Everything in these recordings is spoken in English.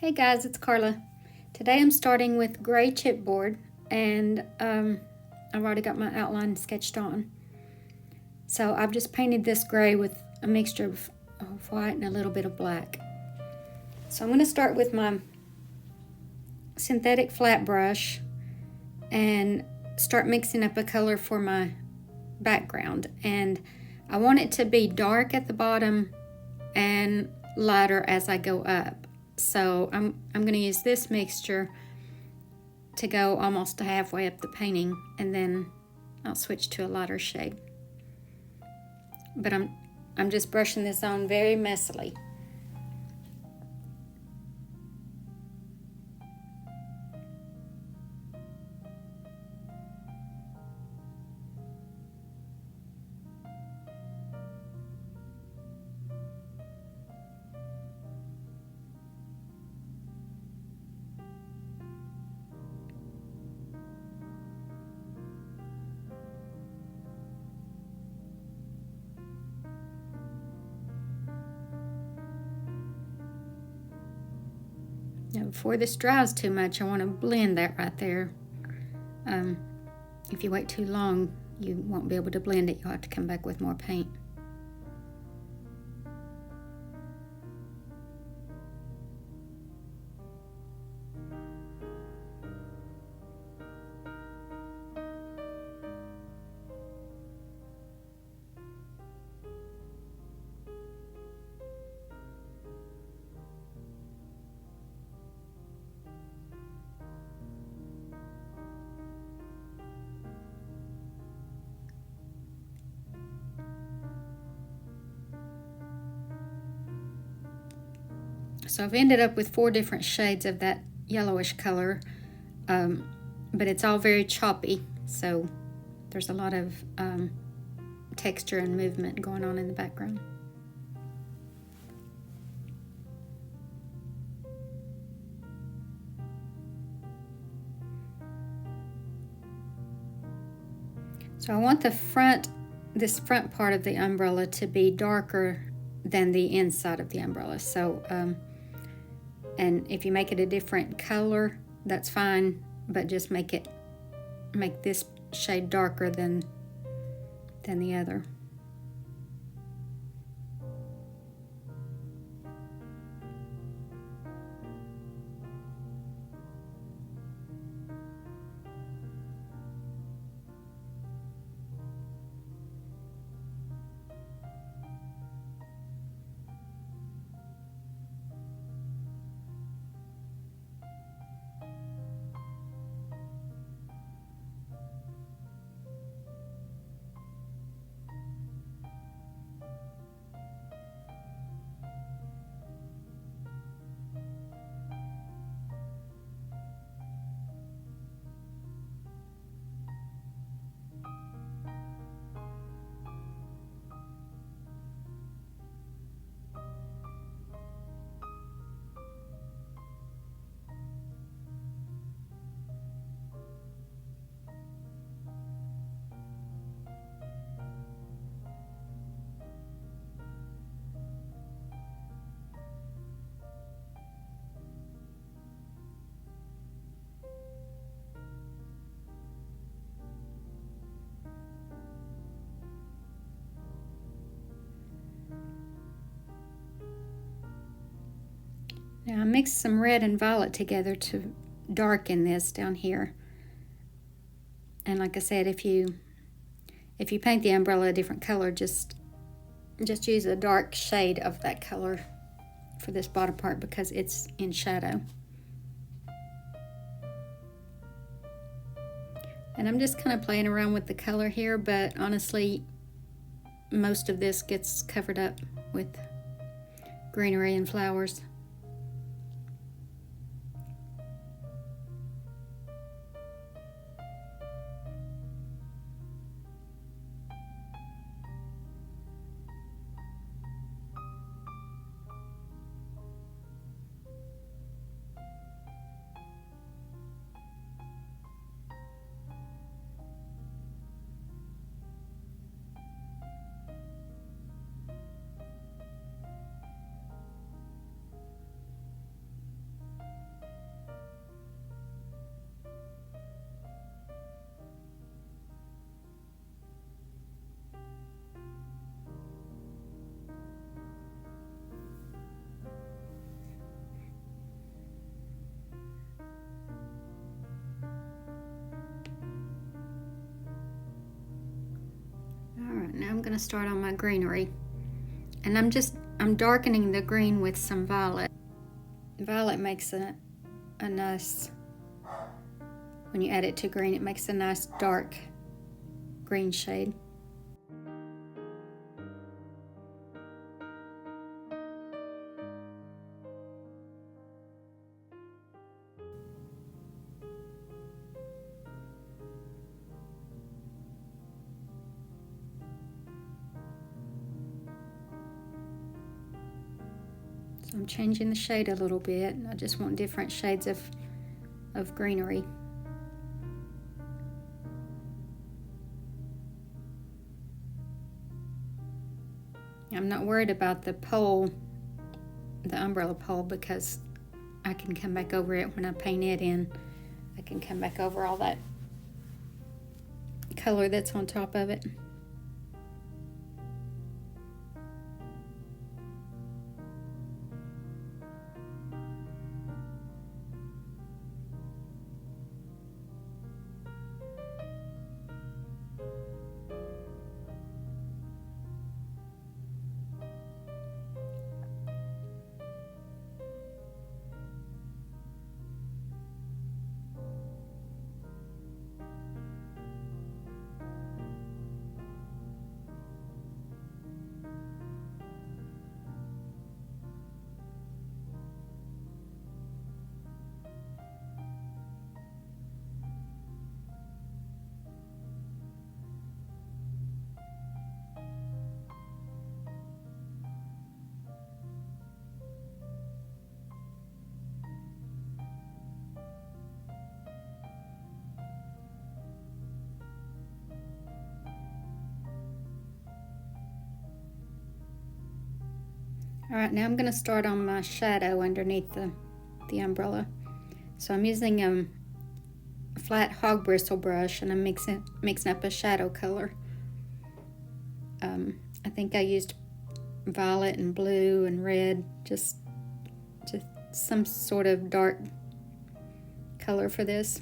Hey guys, it's Carla. Today I'm starting with gray chipboard and I've already got my outline sketched on. So I've just painted this gray with a mixture of white and a little bit of black. So I'm going to start with my synthetic flat brush and start mixing up a color for my background. And I want it to be dark at the bottom and lighter as I go up. So I'm going to use this mixture to go almost halfway up the painting, and then I'll switch to a lighter shade. But I'm just brushing this on very messily. Now, before this dries too much, I want to blend that right there. If you wait too long, you won't be able to blend it. You'll have to come back with more paint. So I've ended up with 4 different shades of that yellowish color, but it's all very choppy, so there's a lot of texture and movement going on in the background. So I want this front part of the umbrella to be darker than the inside of the umbrella. So and if you make it a different color, that's fine, but just make this shade darker than the other. Now I mixed some red and violet together to darken this down here. And like I said, if you paint the umbrella a different color, just use a dark shade of that color for this bottom part because it's in shadow. And I'm just kind of playing around with the color here, but honestly, most of this gets covered up with greenery and flowers. going to start on my greenery. And I'm darkening the green with some violet. Violet makes a nice, when you add it to green, it makes a nice dark green shade. So I'm changing the shade a little bit. I just want different shades of greenery. I'm not worried about the pole, the umbrella pole, because I can come back over it when I paint it in. I can come back over all that color that's on top of it. All right, now I'm going to start on my shadow underneath the umbrella. So I'm using a flat hog bristle brush, and I'm mixing up a shadow color. I think I used violet and blue and red, just some sort of dark color for this.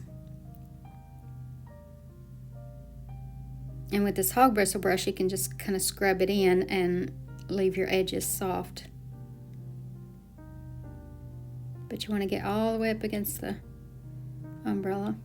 And with this hog bristle brush, you can just kind of scrub it in and leave your edges soft. But you want to get all the way up against the umbrella.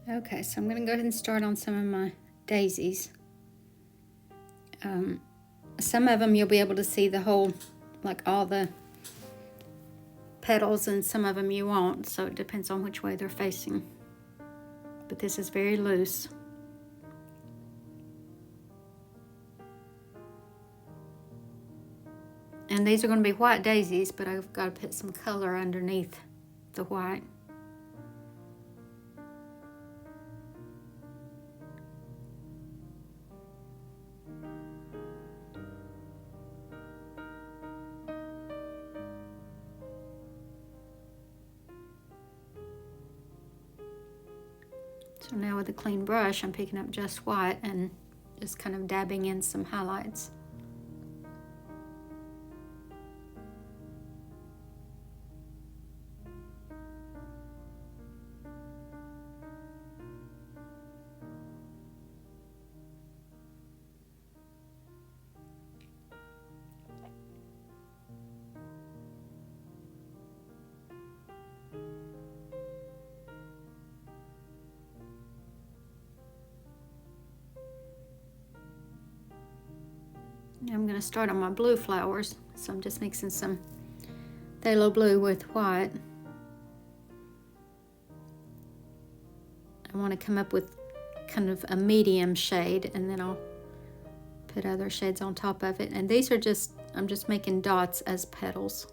Okay, so I'm going to go ahead and start on some of my daisies. Some of them you'll be able to see the whole, like all the petals, and some of them you won't, so it depends on which way they're facing. But this is very loose. And these are going to be white daisies, but I've got to put some color underneath the white. So now with a clean brush, I'm picking up just white and just kind of dabbing in some highlights. Now I'm going to start on my blue flowers. So I'm just mixing some phthalo blue with white. I want to come up with kind of a medium shade, and then I'll put other shades on top of it. And these are just, I'm just making dots as petals.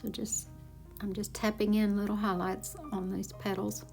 So I'm just tapping in little highlights on these petals.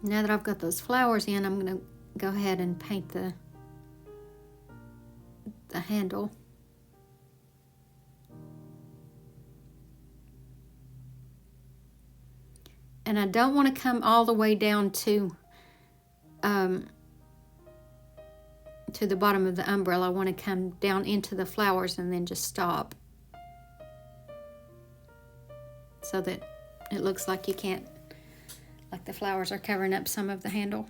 Now that I've got those flowers in, I'm going to go ahead and paint the handle. And I don't want to come all the way down to the bottom of the umbrella. I want to come down into the flowers and then just stop, so that it looks like you can't, like the flowers are covering up some of the handle.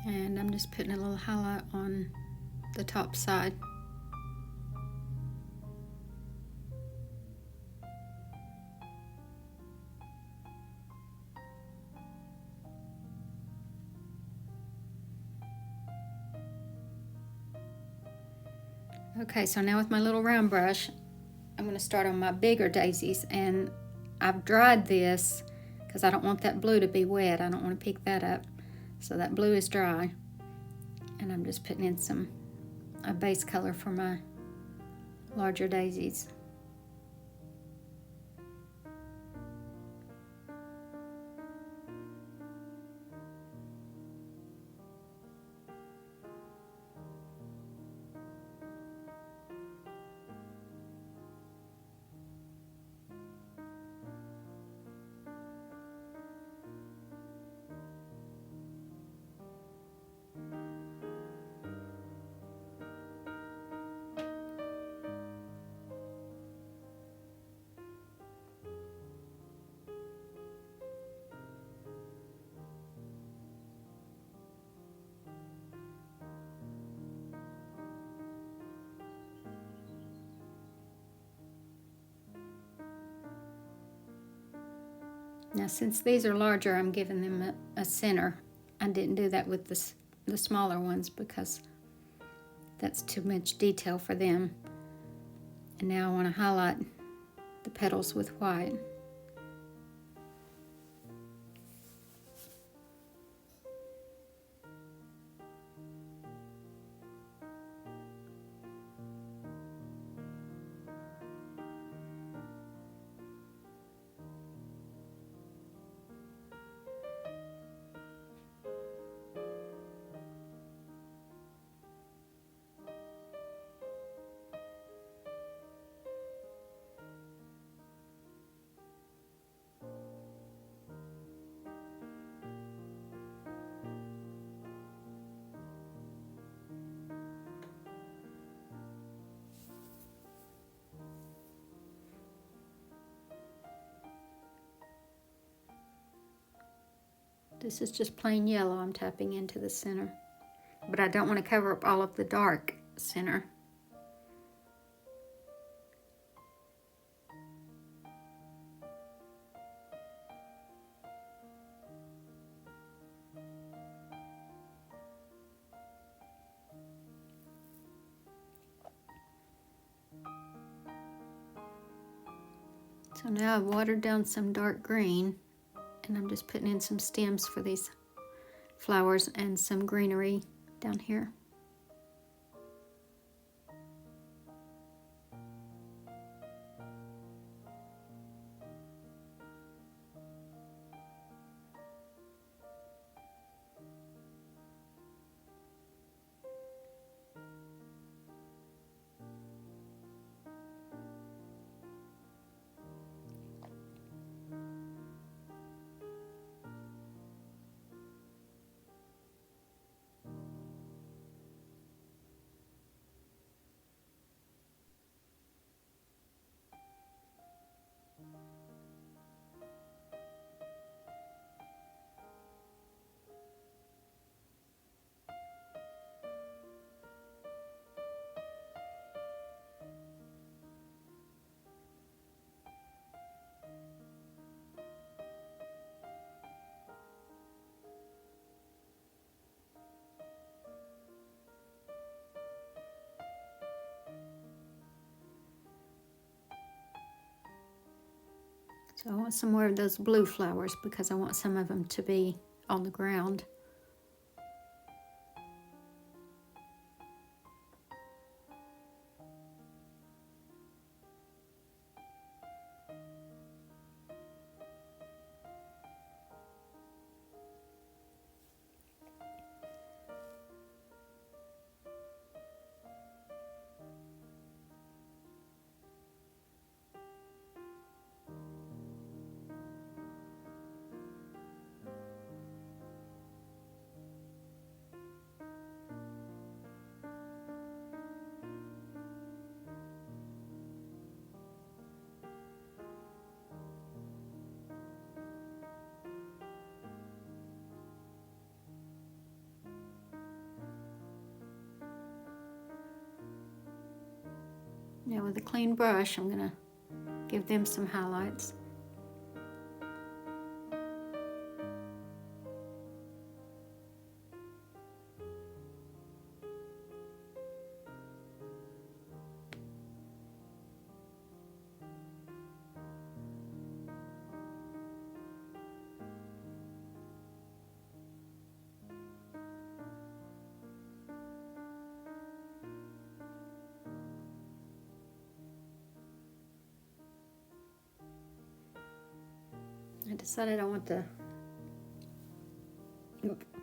And I'm just putting a little highlight on the top side. Okay, so now with my little round brush, I'm going to start on my bigger daisies, and I've dried this because I don't want that blue to be wet. I don't want to pick that up. So that blue is dry, and I'm just putting in a base color for my larger daisies. Now, since these are larger, I'm giving them a center. I didn't do that with the smaller ones because that's too much detail for them. And now I want to highlight the petals with white. This is just plain yellow I'm tapping into the center, but I don't want to cover up all of the dark center. So now I've watered down some dark green, and I'm just putting in some stems for these flowers and some greenery down here. So I want some more of those blue flowers because I want some of them to be on the ground. Now with a clean brush, I'm gonna give them some highlights. I decided I want the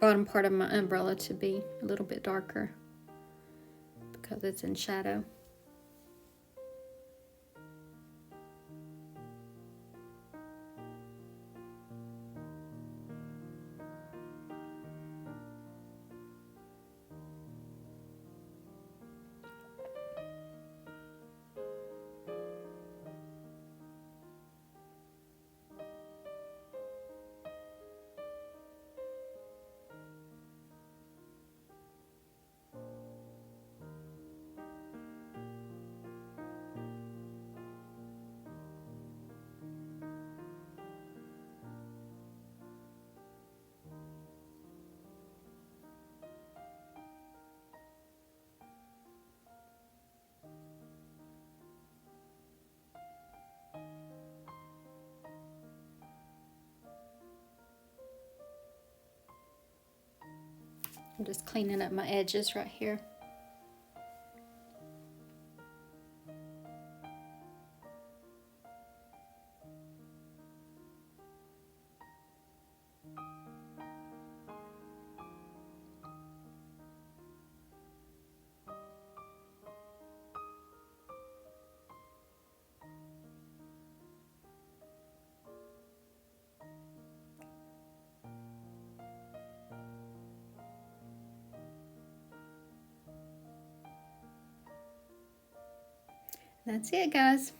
bottom part of my umbrella to be a little bit darker because it's in shadow. I'm just cleaning up my edges right here. That's it, guys.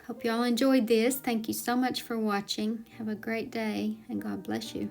Hope you all enjoyed this. Thank you so much for watching. Have a great day, and God bless you.